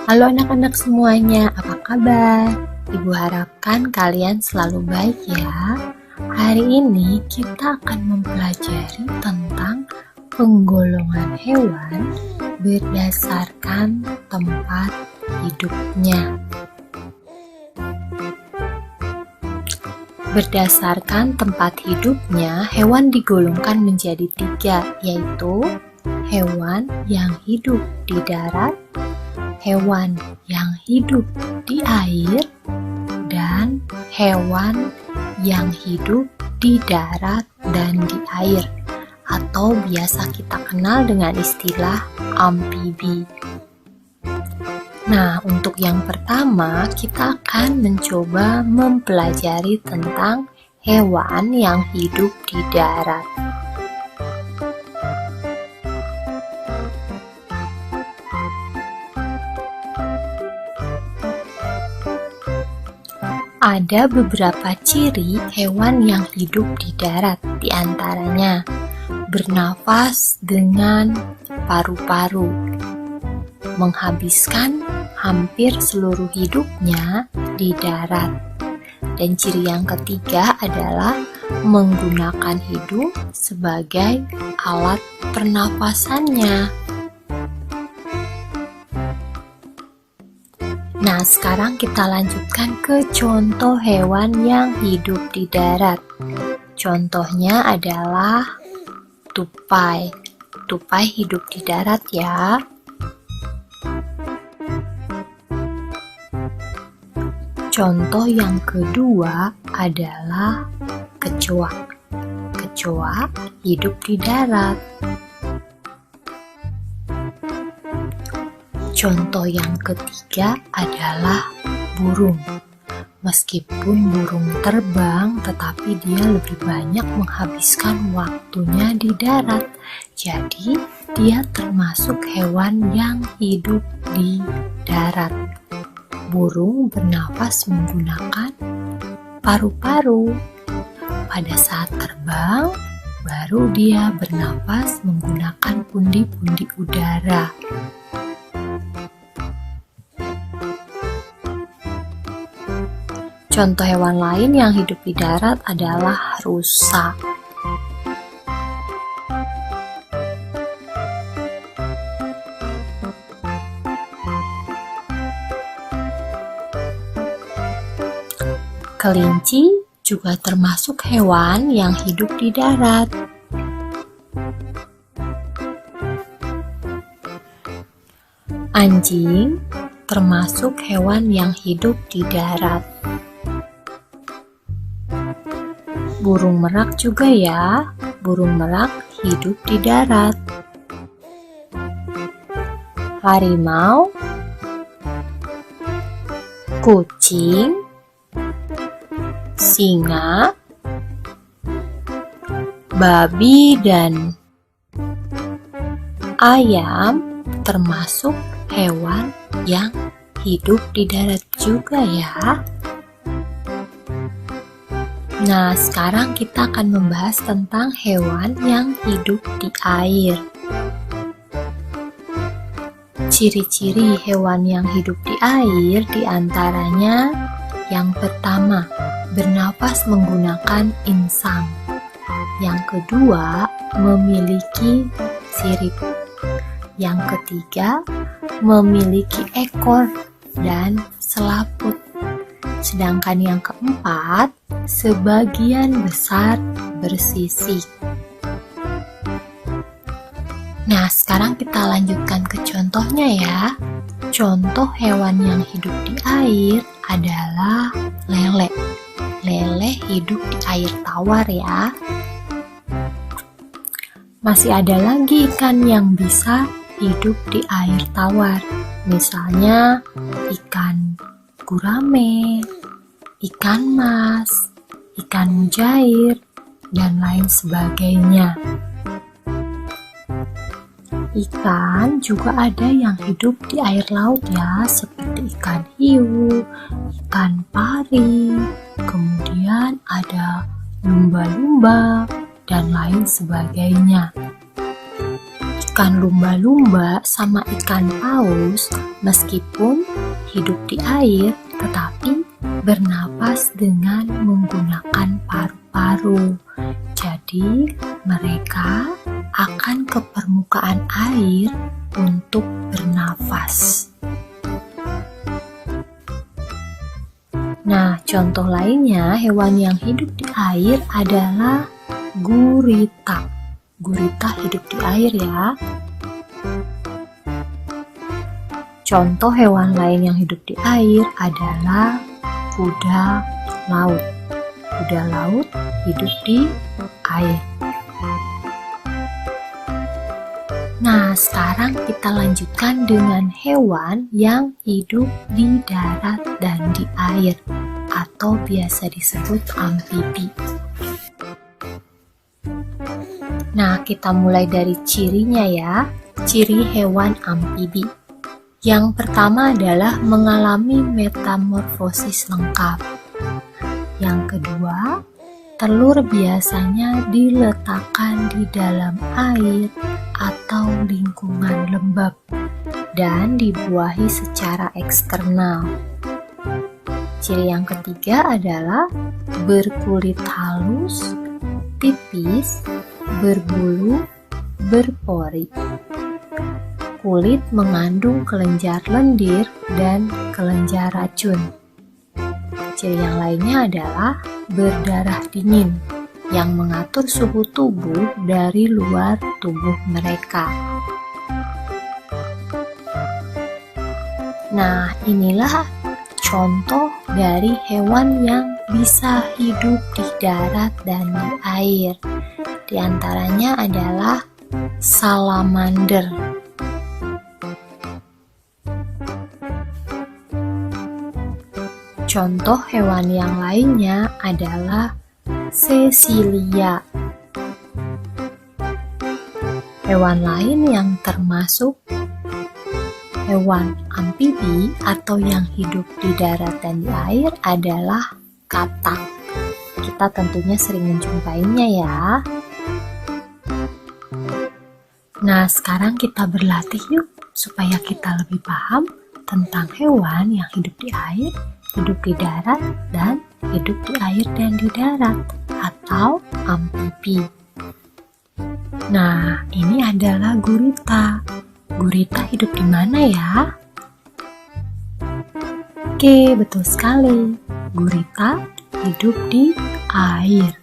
Halo anak-anak semuanya, apa kabar? Ibu harapkan kalian selalu baik ya. Hari ini kita akan mempelajari tentang penggolongan hewan berdasarkan tempat hidupnya. Berdasarkan tempat hidupnya, hewan digolongkan menjadi 3, yaitu hewan yang hidup di darat, hewan yang hidup di air, dan hewan yang hidup di darat dan di air, atau biasa kita kenal dengan istilah amfibi. Nah, untuk yang pertama, kita akan mencoba mempelajari tentang hewan yang hidup di darat. Ada beberapa ciri hewan yang hidup di darat, di antaranya bernafas dengan paru-paru, menghabiskan hampir seluruh hidupnya di darat. Dan ciri yang ketiga adalah menggunakan hidung sebagai alat pernapasannya. Nah, sekarang kita lanjutkan ke contoh hewan yang hidup di darat. Contohnya adalah tupai. Tupai hidup di darat ya. Contoh yang kedua adalah kecoa. Kecoa hidup di darat. Contoh yang ketiga adalah burung. Meskipun burung terbang, tetapi dia lebih banyak menghabiskan waktunya di darat. Jadi, dia termasuk hewan yang hidup di darat. Burung bernafas menggunakan paru-paru. Pada saat terbang, baru dia bernafas menggunakan pundi-pundi udara. Contoh hewan lain yang hidup di darat adalah rusa. Kelinci juga termasuk hewan yang hidup di darat. Anjing termasuk hewan yang hidup di darat. Burung merak juga ya, burung merak hidup di darat. Harimau, kucing, singa, babi, dan ayam termasuk hewan yang hidup di darat juga ya. Nah, sekarang kita akan membahas tentang hewan yang hidup di air. Ciri-ciri hewan yang hidup di air diantaranya yang pertama, bernafas menggunakan insang. Yang kedua, memiliki sirip. Yang ketiga, memiliki ekor dan selaput. Sedangkan yang keempat, sebagian besar bersisik. Nah, sekarang kita lanjutkan ke contohnya ya. Contoh hewan yang hidup di air adalah lele. Lele hidup di air tawar ya. Masih ada lagi ikan yang bisa hidup di air tawar. Misalnya ikan gurame, ikan mas, ikan mujair, dan lain sebagainya. Ikan juga ada yang hidup di air laut ya, seperti ikan hiu, ikan pari, kemudian ada lumba-lumba, dan lain sebagainya. ikan lumba-lumba sama ikan paus meskipun hidup di air tetapi bernapas dengan menggunakan paru-paru. Jadi mereka akan ke permukaan air untuk bernafas. Nah, contoh lainnya hewan yang hidup di air adalah gurita. Gurita hidup di air ya. Contoh hewan lain yang hidup di air adalah kuda laut. Kuda laut hidup di air. Nah, sekarang kita lanjutkan dengan hewan yang hidup di darat dan di air, atau biasa disebut amfibi. Nah, kita mulai dari cirinya ya, ciri hewan amfibi. Yang pertama adalah mengalami metamorfosis lengkap. Yang kedua, telur biasanya diletakkan di dalam air atau lingkungan lembab dan dibuahi secara eksternal. Ciri yang ketiga adalah berkulit halus, tipis, berbulu, berpori. Kulit mengandung kelenjar lendir dan kelenjar racun. Ciri yang lainnya adalah berdarah dingin yang mengatur suhu tubuh dari luar tubuh mereka. Nah, inilah contoh dari hewan yang bisa hidup di darat dan di air. Di antaranya adalah salamander. Contoh hewan yang lainnya adalah Cecilia. Hewan lain yang termasuk hewan amfibi atau yang hidup di darat dan di air adalah katak. Kita tentunya sering menjumpainya ya. Nah, sekarang kita berlatih yuk supaya kita lebih paham tentang hewan yang hidup di air, hidup di darat, dan hidup di air dan di darat atau amfibi. Nah, ini adalah gurita. Gurita hidup di mana ya? Oke, betul sekali. Gurita hidup di air.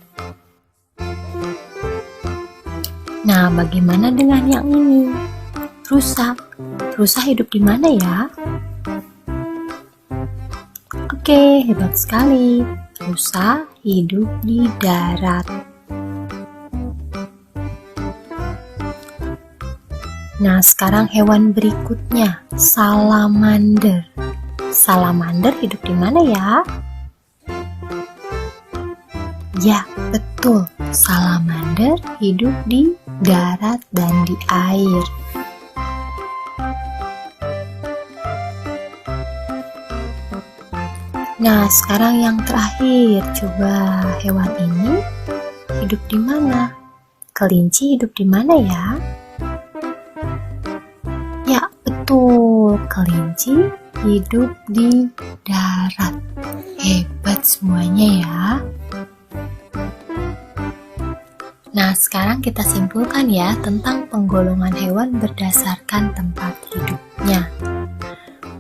Nah, bagaimana dengan yang ini? Rusa. Rusa hidup di mana ya? Oke, hebat sekali. Rusa hidup di darat. Nah, sekarang hewan berikutnya, salamander. Salamander hidup di mana ya? Ya, betul. Salamander hidup di darat dan di air. Nah, sekarang yang terakhir, coba hewan ini hidup di mana? Kelinci hidup di mana ya? Ya, betul. Kelinci hidup di darat. Hebat semuanya ya. Nah, sekarang kita simpulkan ya tentang penggolongan hewan berdasarkan tempat hidupnya.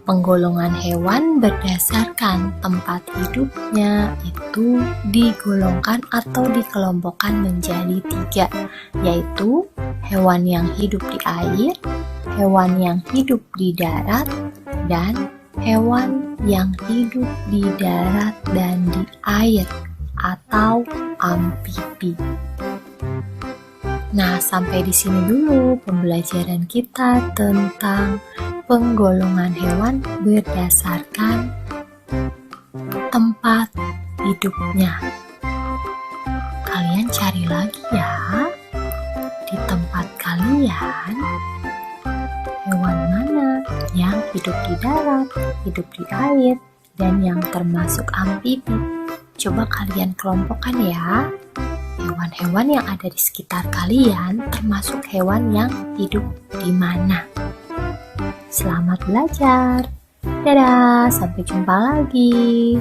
Penggolongan hewan berdasarkan tempat hidupnya itu digolongkan atau dikelompokkan menjadi 3, yaitu hewan yang hidup di air, hewan yang hidup di darat, dan hewan yang hidup di darat dan di air atau amfibi. Nah, sampai di sini dulu pembelajaran kita tentang penggolongan hewan berdasarkan tempat hidupnya. Kalian cari lagi ya di tempat kalian hewan mana yang hidup di darat, hidup di air, dan yang termasuk amfibi. Coba kalian kelompokkan ya. hewan-hewan yang ada di sekitar kalian termasuk hewan yang hidup di mana. Selamat belajar. Dadah, sampai jumpa lagi.